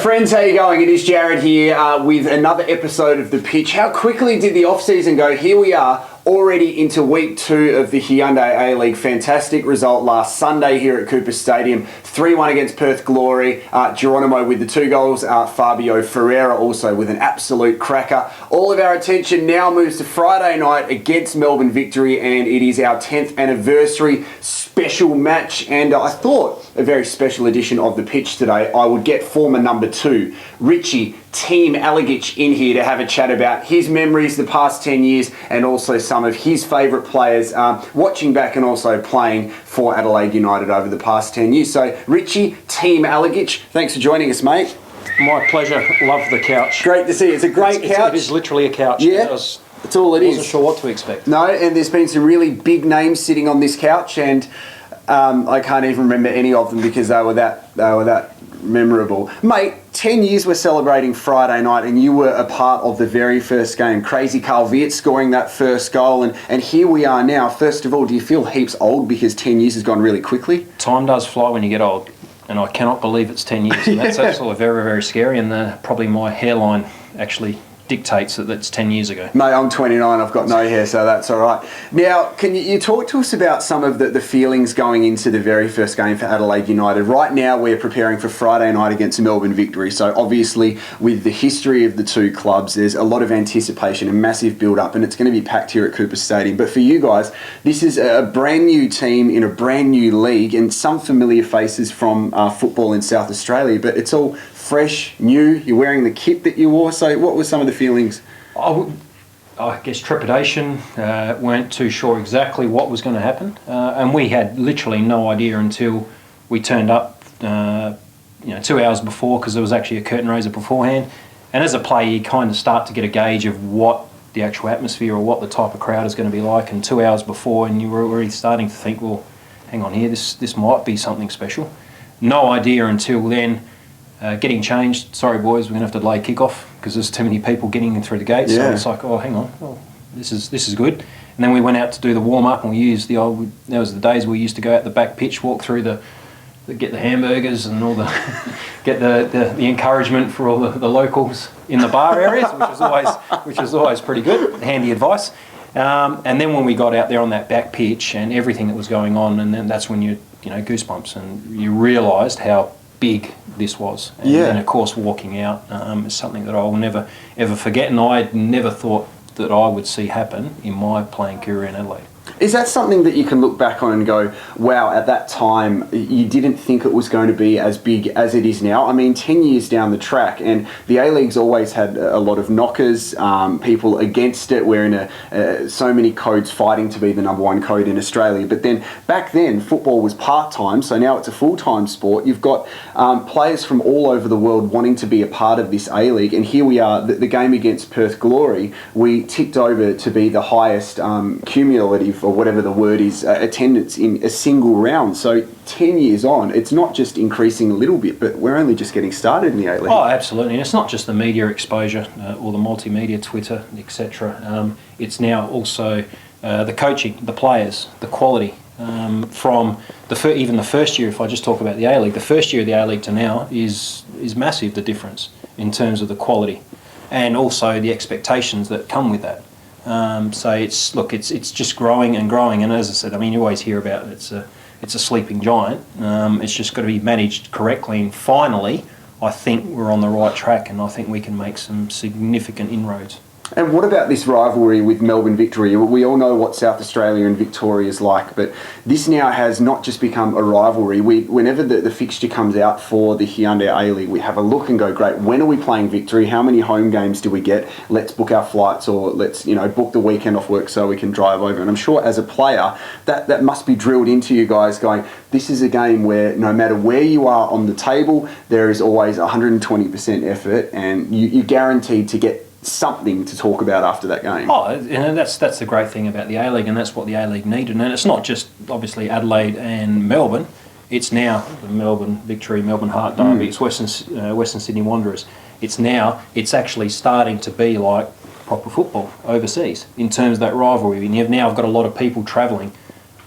Friends, how you going? It is Jarrod here with another episode of The Pitch. How quickly did the off-season go? Here we are, already into week 2 of the Hyundai A-League. Fantastic result last Sunday here at Cooper Stadium. 3-1 against Perth Glory. Geronimo with the 2 goals. Fabio Ferreira also with an absolute cracker. All of our attention now moves to Friday night against Melbourne Victory, and it is our 10th anniversary special match. And I thought a very special edition of The Pitch today, I would get former number 2, Richie Alagich, in here to have a chat about his memories the past 10 years and also some of his favourite players watching back and also playing for Adelaide United over the past 10 years. So Richie Alagich, thanks for joining us, mate. My pleasure. Love the couch. Great to see you. It's a great couch. It is literally a couch. Yeah, that's all it is. Wasn't sure what to expect. No, and there's been some really big names sitting on this couch, and I can't even remember any of them because they were that memorable. Mate, 10 years we're celebrating Friday night, and you were a part of the very first game. Crazy Carl Viet scoring that first goal, and here we are now. First of all, do you feel heaps old because 10 years has gone really quickly? Time does fly when you get old, and I cannot believe it's 10 years. And that's absolutely very, very scary, and probably my hairline actually dictates that that's 10 years ago. Mate, I'm 29, I've got no hair, so that's all right. Now, can you talk to us about some of the feelings going into the very first game for Adelaide United? Right now, we're preparing for Friday night against Melbourne Victory, so obviously, with the history of the two clubs, there's a lot of anticipation, a massive build-up, and it's going to be packed here at Cooper Stadium. But for you guys, this is a brand new team in a brand new league, and some familiar faces from football in South Australia, but it's all fresh, new. You're wearing the kit that you wore. So what were some of the feelings? I guess trepidation. Weren't too sure exactly what was going to happen, and we had literally no idea until we turned up 2 hours before, because there was actually a curtain raiser beforehand. And as a player, you kind of start to get a gauge of what the actual atmosphere or what the type of crowd is going to be like. And 2 hours before, and you were already starting to think, well, hang on here, this might be something special. No idea until then. Getting changed, sorry boys, we're going to have to delay kickoff because there's too many people getting in through the gates. Yeah. So it's like, oh, hang on, well, this is good. And then we went out to do the warm-up, and we used there was the days we used to go out the back pitch, walk through get the hamburgers and all the, get the encouragement for all the locals in the bar areas, which was always pretty good, handy advice. And then when we got out there on that back pitch and everything that was going on, and then that's when you goosebumps, and you realised how big this was. And of course, walking out is something that I will never ever forget, and I never thought that I would see happen in my playing career in Adelaide. Is that something that you can look back on and go, wow, at that time you didn't think it was going to be as big as it is now? I mean, 10 years down the track, and the A-League's always had a lot of knockers, people against it. We're in so many codes fighting to be the number 1 code in Australia. But then back then, football was part-time, so now it's a full-time sport. You've got players from all over the world wanting to be a part of this A-League, and here we are, the game against Perth Glory, we ticked over to be the highest cumulative, or whatever the word is, attendance in a single round. So 10 years on, it's not just increasing a little bit, but we're only just getting started in the A-League. Oh, absolutely. And it's not just the media exposure or the multimedia, Twitter, etc. It's now also the coaching, the players, the quality. From even the first year, if I just talk about the A-League, the first year of the A-League to now is massive, the difference in terms of the quality and also the expectations that come with that. So it's just growing and growing, and as I said, I mean, you always hear about it's a sleeping giant. It's just got to be managed correctly, and finally, I think we're on the right track, and I think we can make some significant inroads. And what about this rivalry with Melbourne Victory? We all know what South Australia and Victoria is like, but this now has not just become a rivalry. Whenever the fixture comes out for the Hyundai A-League, we have a look and go, great, when are we playing Victory? How many home games do we get? Let's book our flights, or let's book the weekend off work so we can drive over. And I'm sure as a player, that must be drilled into you guys going, this is a game where no matter where you are on the table, there is always 120% effort, and you're guaranteed to get something to talk about after that game. Oh, and that's the great thing about the A-League, and that's what the A-League needed. And it's not just obviously Adelaide and Melbourne. It's now the Melbourne Victory, Melbourne Heart Derby. It's Western Sydney Wanderers. It's actually starting to be like proper football overseas in terms of that rivalry. And you've now got a lot of people travelling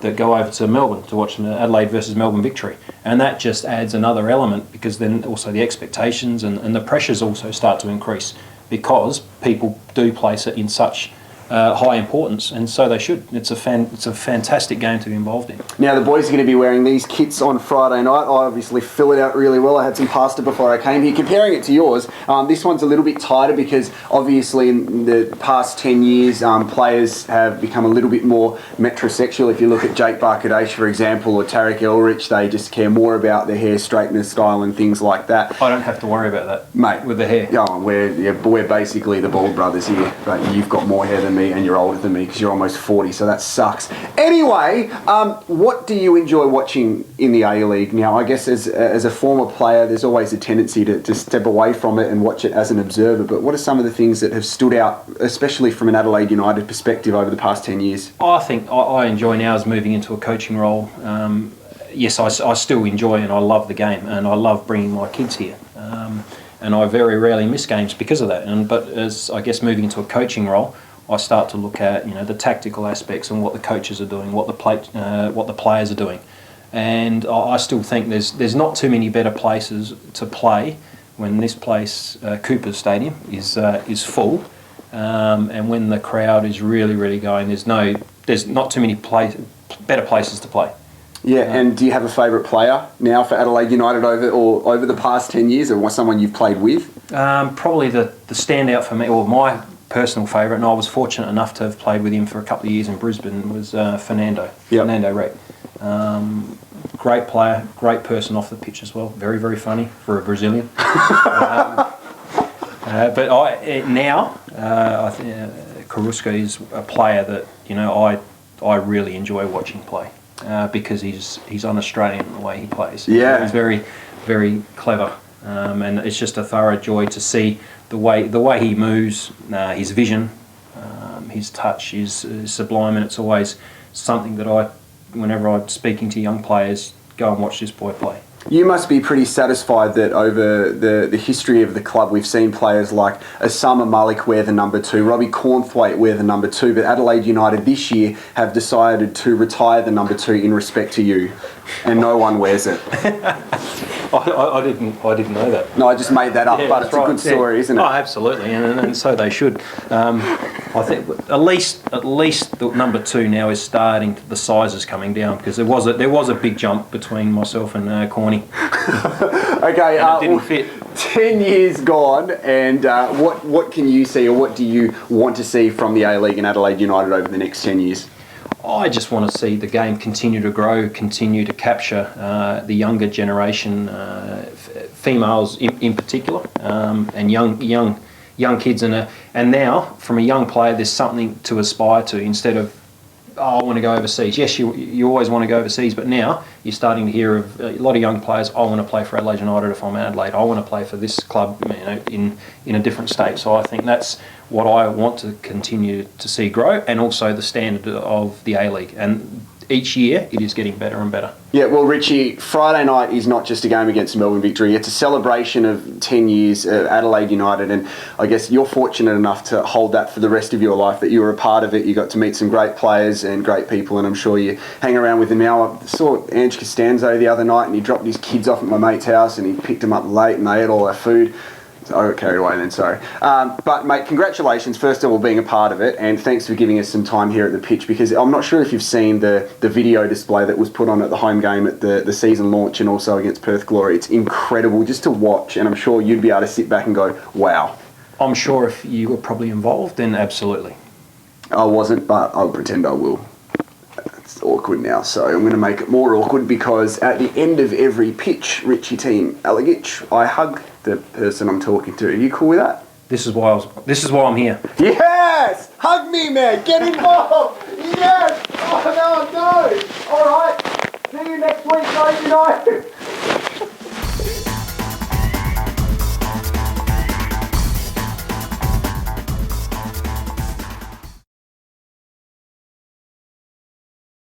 that go over to Melbourne to watch the Adelaide versus Melbourne victory. And that just adds another element, because then also the expectations and the pressures also start to increase, because people do place it in such high importance, and so they should. It's a fantastic game to be involved in. Now the boys are going to be wearing these kits on Friday night. I obviously fill it out really well. I had some pasta before I came here. Comparing it to yours, this one's a little bit tighter because obviously in the past 10 years players have become a little bit more metrosexual. If you look at Jake Barkadash, for example, or Tarek Elrich, they just care more about their hair straightness, style and things like that. I don't have to worry about that, mate, with the hair. Oh, we're basically the bald brothers here, but you've got more hair than me and you're older than me because you're almost 40, so that sucks. Anyway, what do you enjoy watching in the A-League? Now, I guess as a former player, there's always a tendency to step away from it and watch it as an observer, but what are some of the things that have stood out, especially from an Adelaide United perspective over the past 10 years? I think I enjoy now as moving into a coaching role. Yes, I still enjoy and I love the game, and I love bringing my kids here. And I very rarely miss games because of that. But as I guess moving into a coaching role, I start to look at the tactical aspects and what the coaches are doing, what the players are doing, and I still think there's not too many better places to play when this place, Cooper's Stadium, is full, and when the crowd is really going. There's not too many better places to play. Yeah, and do you have a favourite player now for Adelaide United over the past 10 years, or someone you've played with? Probably the standout for me, or my personal favourite, and I was fortunate enough to have played with him for a couple of years in Brisbane, was Fernando. Yep. Fernando Rec. Great player, great person off the pitch as well. Very, very funny for a Brazilian. But I think Carusca is a player that I really enjoy watching play. Because he's un-Australian in the way he plays. Yeah. He's very, very clever, and it's just a thorough joy to see the way he moves, his vision, his touch is sublime, and it's always something that whenever I'm speaking to young players, go and watch this boy play. You must be pretty satisfied that over the history of the club, we've seen players like Osama Malik wear the number 2, Robbie Cornthwaite wear the number 2, but Adelaide United this year have decided to retire the number 2 in respect to you, and no one wears it. I didn't know that. No, I just made that up, but it's right. A good story, isn't it? Oh, absolutely, and so they should. I think at least the number 2 now is starting. The size is coming down, because there was a big jump between myself and Corny. Okay, and it didn't fit. 10 years gone, and what can you see, or what do you want to see from the A-League and Adelaide United over the next 10 years? I just want to see the game continue to grow, continue to capture the younger generation, females in particular, and young kids. And now, from a young player, there's something to aspire to instead of, I want to go overseas. Yes, you always want to go overseas, but now you're starting to hear of a lot of young players. I want to play for Adelaide United if I'm Adelaide. I want to play for this club, in a different state. So I think that's what I want to continue to see grow, and also the standard of the A-League. And each year it is getting better and better. Yeah, well, Richie, Friday night is not just a game against Melbourne Victory. It's a celebration of 10 years of Adelaide United, and I guess you're fortunate enough to hold that for the rest of your life, that you were a part of it. You got to meet some great players and great people, and I'm sure you hang around with them now. I saw Ange Costanzo the other night, and he dropped his kids off at my mate's house, and he picked them up late, and they ate all our food. So I got carried away then, sorry. But, mate, congratulations, first of all, being a part of it, and thanks for giving us some time here at the pitch, because I'm not sure if you've seen the video display that was put on at the home game at the season launch, and also against Perth Glory. It's incredible just to watch, and I'm sure you'd be able to sit back and go, wow. I'm sure if you were probably involved, then absolutely. I wasn't, but I'll pretend I will. It's awkward now, so I'm going to make it more awkward, because at the end of every pitch, Richie Alagich, I hug the person I'm talking to. Are you cool with that? This is why I'm here. Yes! Hug me, man! Get involved! Yes! Oh, no! All right. See you next week, Adelaide United.